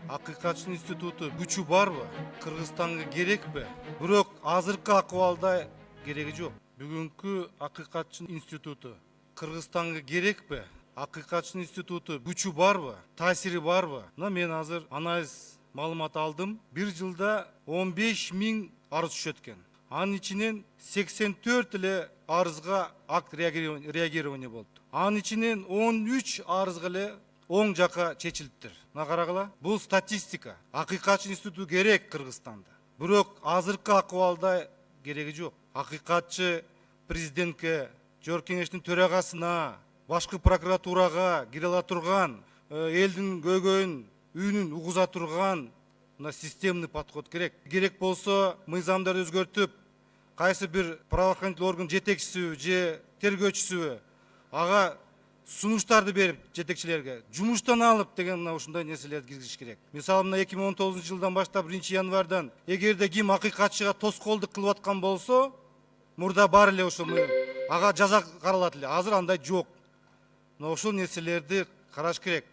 Акыйкатчы институту күчү барбы? Кыргызстанга керекпи? Бирок азыркы акыбалда кереги жок. Бүгүнкү акыйкатчы институту Кыргызстанга керекпи? Акыйкатчы институту күчү барбы? Таасири барбы? Мына мен азыр анализ маалымат алдым. Бир жылда 15 000 арыз түшөт экен. Анын ичинен 84 эле арызга акт реагирование болду. Анын ичинен 13 арызга эле оң жака чечилиптир. Мына карагыла, бул статистика. Акыйкатчы институту керек Кыргызстанда. Бирок азыркы акыбалда кереги жок. Акыйкатчы президентке, Жогорку Кеңештин төрагасына, башкы прокуратурага кире ала турган, элдин көйгөйүн, үнүн угуза турган мына системный подход керек. Керек болсо мыйзамдарды өзгөртүп, кайсы бир правоохранительный орган жетекчиси же тергөөчүсү ага сунуштарды берип жетекчилерге жумуштан алып деген мына ушундай нерселерди киргизиш керек. Мисалы мына 2019 жылдан баштап 1-январдан эгерде ким акыйкатчыга тоскоолдук кылып аткан болсо, мурда бар эле ошо ага жаза каралат эле. Азыр андай жок. Мына ошол нерселерди караш керек.